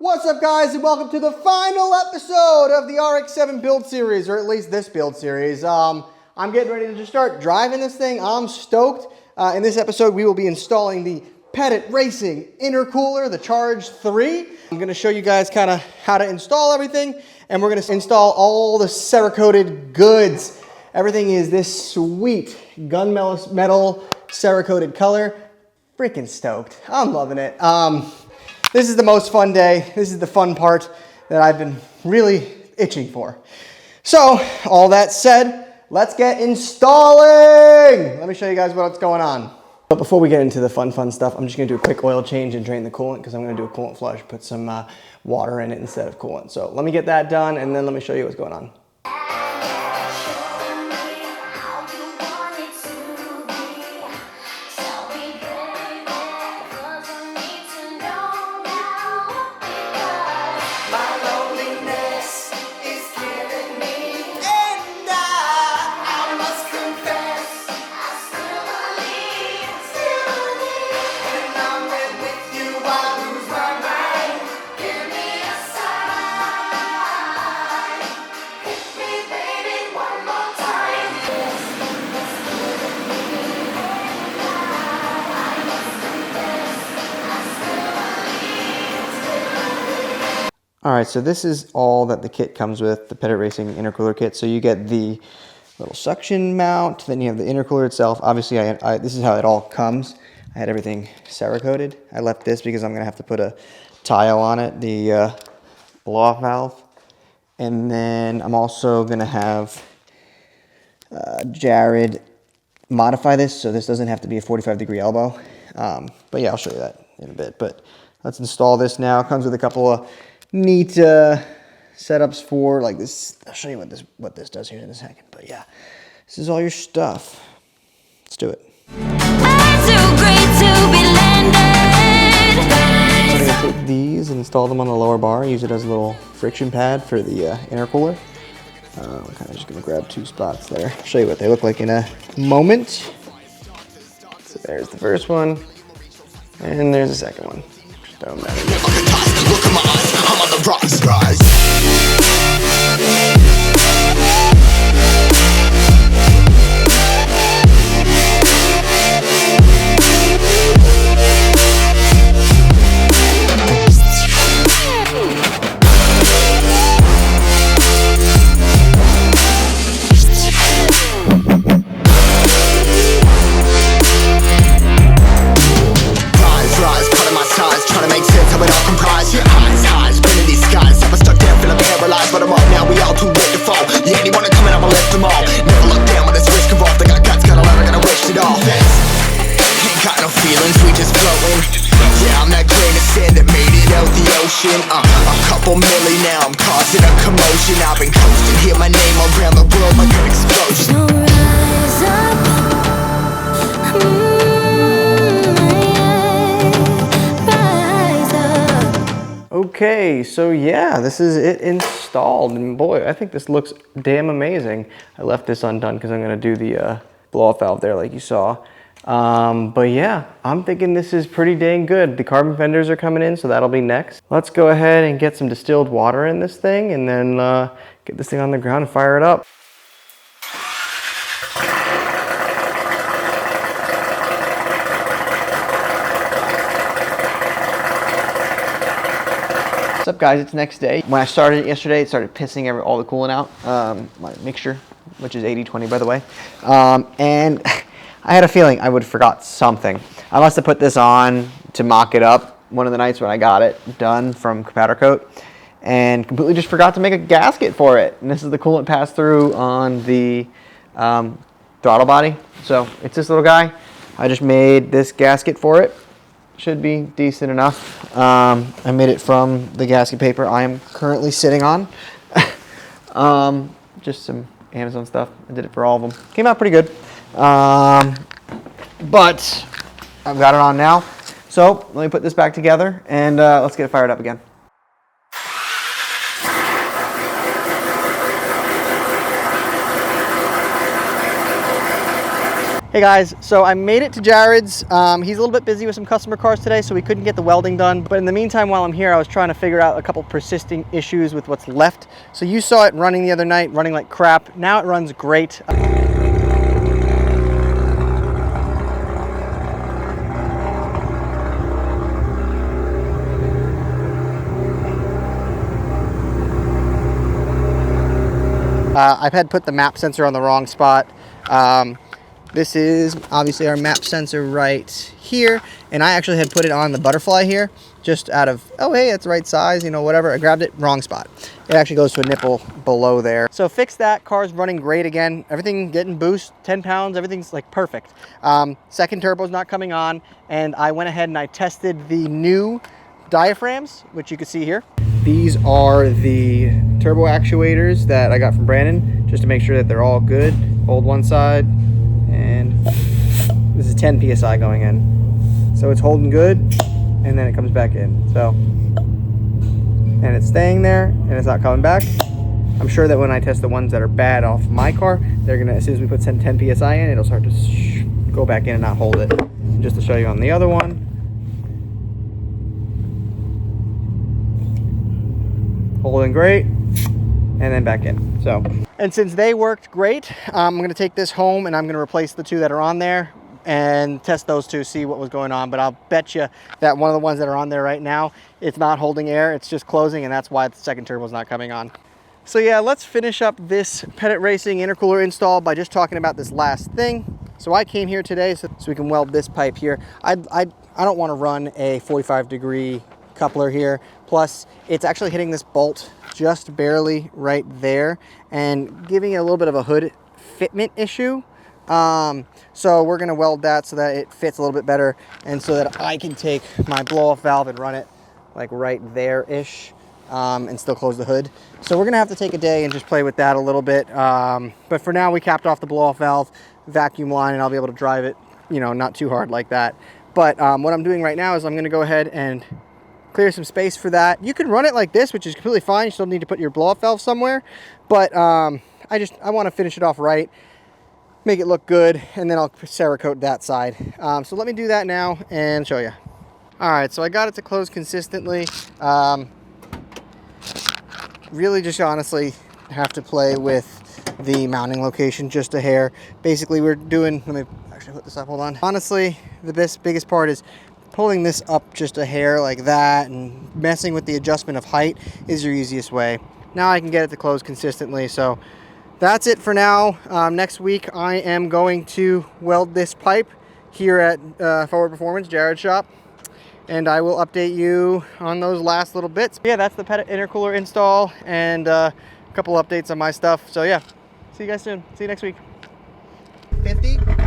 What's up, guys, and welcome to the final episode of the RX7 build series, or at least this build series. I'm getting ready to just start driving this thing. I'm stoked. In this episode, we will be installing the Pettit Racing Intercooler, the Charge III. I'm going to show you guys kind of how to install everything, and we're going to install all the cerakoted goods. Everything is this sweet gunmetal cerakoted color. Freaking stoked. I'm loving it. This is the most fun day. This is the fun part that I've been really itching for. So, all that said, let's get installing. Let me show you guys what's going on. But before we get into the fun stuff, I'm just gonna do a quick oil change and drain the coolant because I'm gonna do a coolant flush, put some water in it instead of coolant. So let me get that done and then let me show you what's going on. All right, so this is all that the kit comes with, the Pettit Racing Intercooler kit. So you get the little suction mount, then you have the intercooler itself. Obviously, this is how it all comes. I had everything cerakoted. I left this because I'm gonna have to put a tile on it, the blow-off valve. And then I'm also gonna have Jared modify this so this doesn't have to be a 45-degree elbow. But yeah, I'll show you that in a bit. But let's install this now. It comes with a couple of neat setups for like this. I'll show you what this does here in a second. But yeah, this is all your stuff. Let's do it. I'm gonna take these and install them on the lower bar. Use it as a little friction pad for the intercooler. I'm kind of just gonna grab two spots there. I'll show you what they look like in a moment. So there's the first one, and there's the second one. Don't matter. Look at my eyes, I'm on the rotten skies. A couple milli now, I'm causing a commotion. I've been coasting, hear my name around the world like an explosion. Okay, so yeah, this is it installed, and boy, I think this looks damn amazing. I left this undone because I'm gonna do the blow-off valve there like you saw. But yeah, I'm thinking this is pretty dang good. The carbon fenders are coming in, so that'll be next. Let's go ahead and get some distilled water in this thing and then get this thing on the ground and fire it up. What's up, guys? It's next day. When I started it yesterday, it started pissing all the coolant out, my mixture, which is 80-20 by the way, and I had a feeling I would have forgot something. I must have put this on to mock it up one of the nights when I got it done from powder coat and completely just forgot to make a gasket for it. And this is the coolant pass through on the throttle body. So it's this little guy. I just made this gasket for it. Should be decent enough. I made it from the gasket paper I am currently sitting on. Just some Amazon stuff. I did it for all of them. Came out pretty good. But I've got it on now. So let me put this back together and let's get it fired up again. Hey guys, so I made it to Jared's. He's a little bit busy with some customer cars today, so we couldn't get the welding done. But in the meantime, while I'm here, I was trying to figure out a couple persisting issues with what's left. So you saw it running the other night, running like crap. Now it runs great. I've had put the map sensor on the wrong spot. This is obviously our map sensor right here, and I actually had put it on the butterfly here, just out of, oh hey, it's the right size, you know, whatever. I grabbed it, wrong spot. It actually goes to a nipple below there. So fix that, car's running great again. Everything getting boost, 10 pounds, everything's like perfect. Second turbo's not coming on, and I went ahead and I tested the new diaphragms, which you can see here. These are the turbo actuators that I got from Brandon, just to make sure that they're all good. Hold one side, and this is 10 PSI going in. So it's holding good, and then it comes back in. So, and it's staying there, and it's not coming back. I'm sure that when I test the ones that are bad off my car, they're gonna, as soon as we put 10 PSI in, it'll start to go back in and not hold it. And just to show you on the other one, holding great, and then back in. So, and since they worked great, I'm going to take this home and I'm going to replace the two that are on there and test those two, see what was going on. But I'll bet you that one of the ones that are on there right now, it's not holding air, it's just closing, and that's why the second turbo is not coming on. So yeah, let's finish up this Pettit Racing intercooler install by just talking about this last thing. So I came here today so we can weld this pipe here. I don't want to run a 45-degree coupler here. Plus, it's actually hitting this bolt just barely right there and giving it a little bit of a hood fitment issue. So we're going to weld that so that it fits a little bit better, and so that I can take my blow-off valve and run it like right there-ish and still close the hood. So we're going to have to take a day and just play with that a little bit. But for now, we capped off the blow-off valve, vacuum line, and I'll be able to drive it, you know, not too hard like that. But what I'm doing right now is I'm going to go ahead and clear some space for that. You can run it like this, which is completely fine. You still need to put your blow-off valve somewhere, but I want to finish it off right, make it look good, and then I'll cerakote that side. So let me do that now and show you. All right, so I got it to close consistently. Really just honestly have to play with the mounting location just a hair. Basically, we're doing, let me actually put this up, hold on. Honestly, the biggest part is pulling this up just a hair like that, and messing with the adjustment of height is your easiest way. Now I can get it to close consistently. So that's it for now. Next week I am going to weld this pipe here at Forward Performance, Jared's shop, and I will update you on those last little bits. Yeah, that's the Pettit intercooler install and a couple updates on my stuff. So yeah, see you guys soon. See you next week. 50.